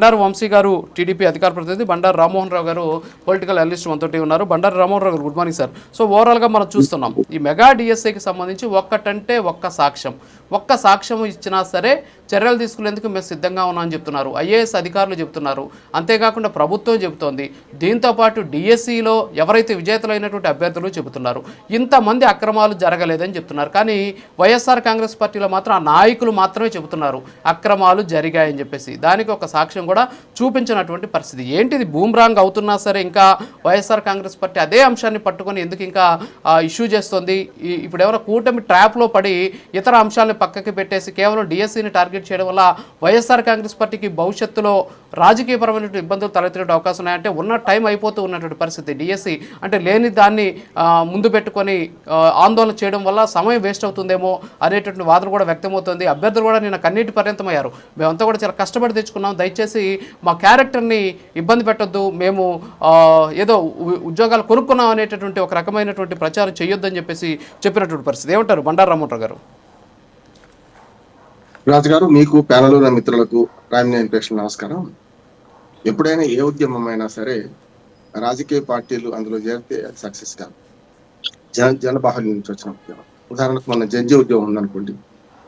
బండారు వంశీ గారు టీడీపీ అధికార ప్రతినిధి, బండారు రామ్మోహన్ రావు గారు పొలిటికల్ అనలిస్ట్ మనతోటి ఉన్నారు. బండారు రామ్మోహన్ రావు గారు, గుడ్ మార్నింగ్ సార్. సో ఓవరాల్గా మనం చూస్తున్నాం ఈ మెగా డిఎస్ఏకి సంబంధించి ఒక్క సాక్ష్యం ఇచ్చినా సరే చర్యలు తీసుకునేందుకు మేము సిద్ధంగా ఉన్నామని చెప్తున్నారు. ఐఏఎస్ అధికారులు చెప్తున్నారు, అంతేకాకుండా ప్రభుత్వం చెబుతోంది. దీంతోపాటు డిఎస్సిలో ఎవరైతే విజేతలైనటువంటి అభ్యర్థులు చెబుతున్నారు ఇంతమంది అక్రమాలు జరగలేదని చెప్తున్నారు. కానీ వైఎస్ఆర్ కాంగ్రెస్ పార్టీలో మాత్రం ఆ నాయకులు మాత్రమే చెబుతున్నారు అక్రమాలు జరిగాయని చెప్పేసి. దానికి ఒక సాక్ష్యం కూడా చూపించినటువంటి పరిస్థితి. ఏంటిది బూమ్రాంగ్ అవుతున్నా సరే ఇంకా వైఎస్ఆర్ కాంగ్రెస్ పార్టీ అదే అంశాన్ని పట్టుకొని ఎందుకు ఇంకా ఇష్యూ చేస్తుంది? ఇప్పుడు ఎవరో కూటమి ట్రాప్లో పడి ఇతర అంశాలను పక్కకి పెట్టేసి కేవలం డిఎస్సిని టార్గెట్ చేయడం వల్ల వైఎస్ఆర్ కాంగ్రెస్ పార్టీకి భవిష్యత్తులో రాజకీయపరమైన ఇబ్బందులు తలెత్తే అవకాశం ఉన్నాయంటే ఉన్న టైం అయిపోతూ ఉన్నటువంటి పరిస్థితి. డిఎస్సి అంటే లేని దాన్ని ముందు పెట్టుకొని ఆందోళన చేయడం వల్ల సమయం వేస్ట్ అవుతుందేమో అనేటువంటి వాదన కూడా వ్యక్తమవుతుంది. అభ్యర్థులు కూడా నిన్న కన్నీటి పర్యంతమయ్యారు. మేమంతా కూడా చాలా కష్టపడి తెచ్చుకున్నాం, దయచేసి మా క్యారెక్టర్ని ఇబ్బంది పెట్టొద్దు, మేము ఏదో ఉద్యోగాలు కొనుక్కున్నాం అనేటటువంటి ఒక రకమైనటువంటి ప్రచారం చేయొద్దని చెప్పేసి చెప్పినటువంటి పరిస్థితి. ఏమంటారు బండారు రామ్మోహన్ గారు? రాజు గారు, మీకు ప్యానల్ ఉన్న మిత్రులకు ప్రైమ్ ప్రేక్షకులకు నమస్కారం. ఎప్పుడైనా ఏ ఉద్యమం అయినా సరే రాజకీయ పార్టీలు అందులో చేరితే సక్సెస్ కాదు. జనబాహుల్యం నుంచి వచ్చిన ఉద్యమం. ఉదాహరణకు మన జంజీ ఉద్యమం ఉందనుకోండి.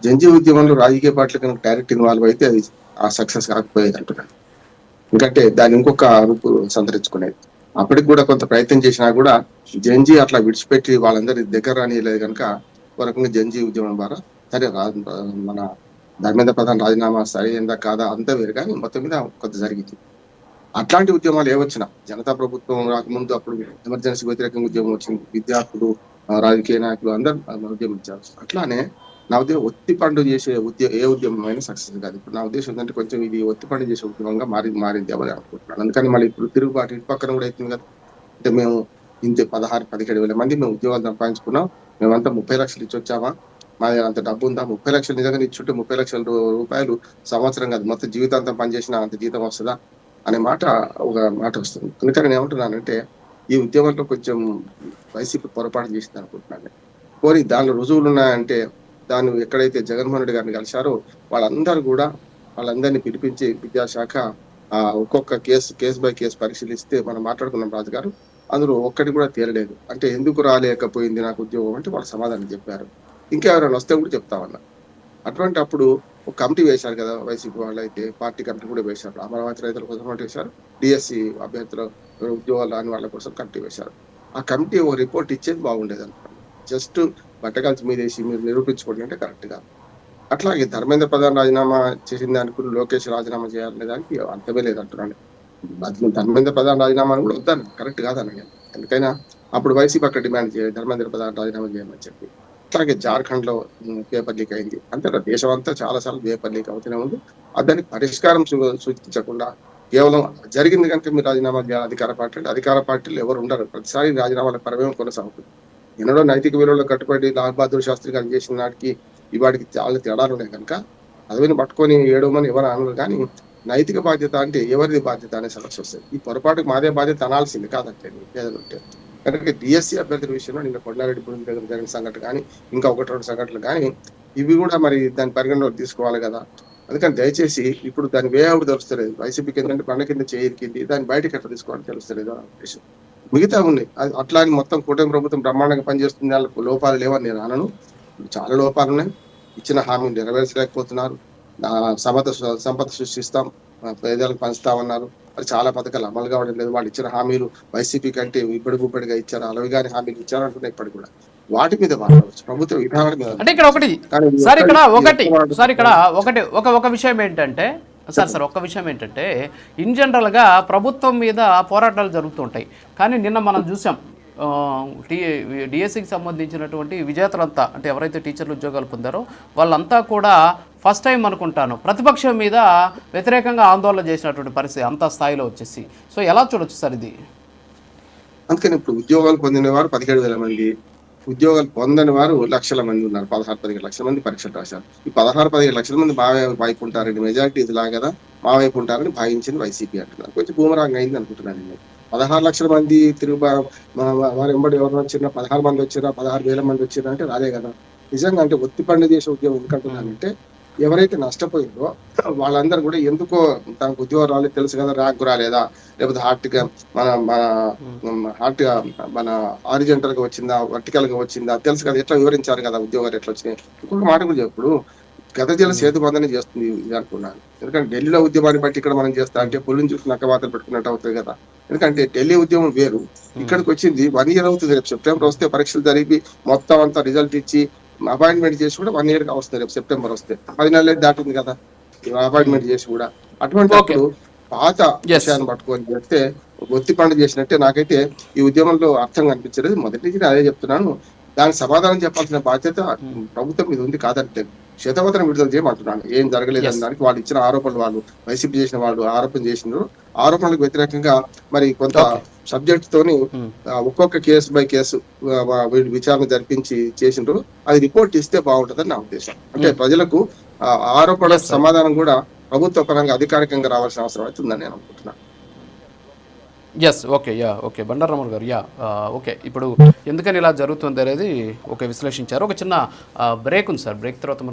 జంజీ ఉద్యమంలో రాజకీయ పార్టీలు కనుక డైరెక్ట్ ఇన్వాల్వ్ అయితే అది ఆ సక్సెస్ కాకపోయేది అంటున్నాను. ఎందుకంటే దాన్ని ఇంకొక రూపు సంతరించుకునేది. అప్పటికి కూడా కొంత ప్రయత్నం చేసినా కూడా జంజీ అట్లా విడిచిపెట్టి వాళ్ళందరి దగ్గర రానియలేదు కనుక ఒక రకంగా జంజీ ఉద్యమం ద్వారా సరే మన ధర్మేంద్ర ప్రధాన్ రాజీనామా సరైందా కాదా అంతా వేరు, కానీ మొత్తం మీద కొంత జరిగింది. అట్లాంటి ఉద్యమాలు ఏవచ్చినా జనతా ప్రభుత్వం రాకముందు అప్పుడు ఎమర్జెన్సీ వ్యతిరేకంగా ఉద్యమం వచ్చింది. విద్యార్థులు, రాజకీయ నాయకులు అందరూ ఉద్యమించారు. అట్లానే నా ఉద్దేశం ఒత్తిపండు చేసే ఏ ఉద్యమం అయినా సక్సెస్ కాదు. ఇప్పుడు నా ఉద్దేశం ఏంటంటే కొంచెం ఇది ఒత్తిపండు చేసే ఉద్యమంగా మారింది అని అనుకుంటున్నాను. అందుకని మళ్ళీ ఇప్పుడు తిరుగుబాటు ఇటు పక్కన కూడా అవుతుంది కదా. అంటే మేము ఇంత 16-17 మంది మేము ఉద్యోగాలు సంపాదించుకున్నాం, మేమంతా 30 లక్షలు ఇచ్చి వచ్చామా, మాది అంత డబ్బు ఉందా? 30 లక్షలు నిజంగా ఇచ్చుంటే 30 లక్షల రూపాయలు సంవత్సరం కాదు మొత్తం జీవితాంతం పనిచేసిన అంత జీతం వస్తుందా అనే ఒక మాట వస్తుంది. అందుకని నేను ఏమంటున్నానంటే ఈ ఉద్యమంలో కొంచెం వైసీపీ పొరపాటు చేసింది అనుకుంటున్నాను. పోనీ దానిలో రుజువులు ఉన్నాయంటే దాన్ని ఎక్కడైతే జగన్మోహన్ రెడ్డి గారిని కలిశారో వాళ్ళందరినీ పిలిపించి విద్యాశాఖ ఒక్కొక్క కేసు బై కేసు పరిశీలిస్తే మనం మాట్లాడుకున్నాం రాజు గారు, అందులో ఒక్కటి కూడా తేలలేదు. అంటే ఎందుకు రాలేకపోయింది నాకు ఉద్యోగం అంటే వాళ్ళు సమాధానం చెప్పారు. ఇంకెవరైనా వస్తే కూడా చెప్తామన్నారు. అటువంటి అప్పుడు ఒక కమిటీ వేశారు కదా వైసీపీ వాళ్ళు, అయితే పార్టీ కమిటీ కూడా వేశారు. అమరావతి రైతుల కోసం కమిటీ వేశారు, డిఎస్సి అభ్యర్థుల ఉద్యోగాలు రాని వాళ్ళ కోసం కమిటీ వేశారు. ఆ కమిటీ ఒక రిపోర్ట్ ఇచ్చేది బాగుండేది అనుకోండి. జస్ట్ బట్టకాల్చి మీదేసి మీరు నిరూపించుకోండి అంటే కరెక్ట్ కాదు. అట్లాగే ధర్మేంద్ర ప్రధాన్ రాజీనామా చేసింది అనుకుని లోకేష్ రాజీనామా చేయాలనే దానికి అర్థమే లేదు అంటున్నాను. ధర్మేంద్ర ప్రధాన్ రాజీనామా కూడా వద్దాను, కరెక్ట్ కాదని. ఎందుకైనా అప్పుడు వైసీపీ అక్కడ డిమాండ్ చేయాలి ధర్మేంద్ర ప్రధాన్ రాజీనామా చేయమని చెప్పి. అట్లాగే జార్ఖండ్ లో పేపర్ లీక్ అయింది. అంతే దేశం అంతా చాలా సార్లు పేపర్ లీక్ అవుతూనే ఉంది. దానికి పరిష్కారం సూచించకుండా కేవలం జరిగింది కనుక మీరు రాజీనామా చేయాలి అధికార పార్టీలు ఎవరు ఉండరు. ప్రతిసారి రాజీనామాల పరమేమో కొనసాగుతుంది. ఎన్నడో నైతిక విలువలు కట్టుబడి లాల్ బహదూర్ శాస్త్రి గారు చేసిన నాటికి ఇవాటికి చాలా తేడాలు ఉన్నాయి కనుక అదవిని పట్టుకొని ఏడవమని ఎవరు అనరు. కానీ నైతిక బాధ్యత అంటే ఎవరిది బాధ్యత అనే సమస్య వస్తుంది. ఈ పొరపాటుకు మాదే బాధ్యత అనాల్సింది కాదంటే ఏదైనా ఉంటే. కనుక డిఎస్సి అభ్యర్థుల విషయంలో నిన్న కొండారెడ్డి దగ్గర జరిగిన సంఘటన కానీ ఇంకా 1-2 సంఘటనలు కానీ ఇవి కూడా మరి దాని పరిగణలోకి తీసుకోవాలి కదా. అందుకని దయచేసి ఇప్పుడు దాని వే అవుట్ తెలుస్తలేదు. వైసీపీకి ఏంటంటే పండ కింద చేయిరికింది, దాన్ని బయటకి ఎట్లా తీసుకోవాలని తెలుస్తలేదు అనే ఉద్దేశం. మిగతా ఉన్నాయి అట్లా అని మొత్తం కూటమి ప్రభుత్వం బ్రహ్మాండంగా పనిచేస్తుంది, వాళ్ళకు లోపాలు లేవని నేను అనను. చాలా లోపాలు ఉన్నాయి. ఇచ్చిన హామీలు నెరవేర్చలేకపోతున్నారు. సంపద సృష్టిస్తాం, పేదలకు పంచుతామన్నారు, మరి చాలా పథకాలు అమలు కావడం లేదు. వాళ్ళు ఇచ్చిన హామీలు వైసీపీ కంటే ఇప్పటిగా ఇచ్చారు, అలవిగాని హామీలు ఇచ్చారు అంటున్నాయి. ఇప్పటికి కూడా వాటి మీద మాట్లాడవచ్చు, ప్రభుత్వ విధానాల మీద. అంటే ఇక్కడ ఒక విషయం ఏంటంటే ఒక్క విషయం ఏంటంటే ఇన్ జనరల్గా ప్రభుత్వం మీద పోరాటాలు జరుగుతుంటాయి. కానీ నిన్న మనం చూసాం డిఎస్సికి సంబంధించినటువంటి విజేతలంతా, అంటే ఎవరైతే టీచర్లు ఉద్యోగాలు పొందారో వాళ్ళంతా కూడా ఫస్ట్ టైం అనుకుంటాను ప్రతిపక్షం మీద వ్యతిరేకంగా ఆందోళన చేసినటువంటి పరిస్థితి అంత స్థాయిలో వచ్చేసి. సో ఎలా చూడొచ్చు సార్ ఇది? అందుకని ఇప్పుడు ఉద్యోగాలు పొందిన వారు 17,000 మంది, ఉద్యోగాలు పొందని వారు లక్షల మంది ఉన్నారు. 16-17 లక్షల మంది పరీక్షలు రాశారు. ఈ 16-17 లక్షల మంది మా వైపు ఉంటారని, మెజారిటీ ఇదిలా కదా మా వైపు ఉంటారని భావించింది వైసీపీ అంటున్నారు. కొంచెం బూమరాంగ్ అయింది అనుకుంటున్నాను నేను. 16 లక్షల మంది వారు ఎంబడి ఎవరు వచ్చినా 16 మంది వచ్చినా 16,000 మంది వచ్చినా అంటే రాలే కదా. నిజంగా అంటే ఒత్తిపండు చేసే ఉద్యోగం ఎందుకంటున్నానంటే ఎవరైతే నష్టపోయిందో వాళ్ళందరూ కూడా ఎందుకో తనకు ఉద్యోగం రాలేదు తెలుసు కదా, ర్యాంకు రాలేదా, లేకపోతే హార్ట్ గా మన హారిజంటల్ గా వచ్చిందా, వర్టికల్ గా వచ్చిందా తెలుసు కదా, ఎట్లా వివరించారు కదా ఉద్యోగాలు ఎట్లా వచ్చినాయి. ఇంకొక మాట కూడా ఇప్పుడు గత జిల్లా సేతు బంధనే చేస్తుంది ఇది అనుకున్నాను. ఎందుకంటే ఢిల్లీలో ఉద్యమాన్ని బట్టి ఇక్కడ మనం చేస్తా అంటే పుల్లిని చూసి నక్క వాతలు పెట్టుకున్నట్టు అవుతుంది కదా. ఎందుకంటే ఢిల్లీ ఉద్యమం వేరు, ఇక్కడికి వచ్చింది 1 year అవుతుంది. రేపు సెప్టెంబర్ వస్తే పరీక్షలు జరిపి మొత్తం అంతా రిజల్ట్ ఇచ్చి అపాయింట్మెంట్ చేసి కూడా 1 year వస్తుంది. రేపు సెప్టెంబర్ వస్తే 10 నెలలు దాటింది కదా అపాయింట్మెంట్ చేసి కూడా. అటువంటి అప్పుడు పాత విషయాన్ని పట్టుకొని చేస్తే ఒత్తి పండు చేసినట్టే నాకైతే ఈ ఉద్యమంలో అర్థం కనిపించలేదు. మొదటి నుంచి అదే చెప్తున్నాను. దానికి సమాధానం చెప్పాల్సిన బాధ్యత ప్రభుత్వం మీద ఉంది కాదంటే శ్వేతపత్రం విడుదల చేయమంటున్నాను. ఏం జరగలేదని దానికి వాళ్ళు ఇచ్చిన ఆరోపణలు, వాళ్ళు వైసీపీ చేసిన వాళ్ళు ఆరోపణ చేసినారు, ఆరోపణలకు వ్యతిరేకంగా మరి కొంత సబ్జెక్ట్ తోని ఒక్కొక్క కేసు బై కేసు వీళ్ళు విచారణ జరిపించి చేసిండ్రు. అది రిపోర్ట్ ఇస్తే బాగుంటుందని నా ఉద్దేశం. అంటే ప్రజలకు ఆరోపణ సమాధానం కూడా ప్రభుత్వ పరంగా అధికారికంగా రావాల్సిన అవసరం అవుతుందని నేను అనుకుంటున్నాను. ఎస్, ఓకే, యా, ఓకే బండారామన్ గారు, యా, ఓకే. ఇప్పుడు ఎందుకని ఇలా జరుగుతుంది అనేది విశ్లేషించారు. ఒక చిన్న బ్రేక్ ఉంది సార్. బ్రేక్ తర్వాత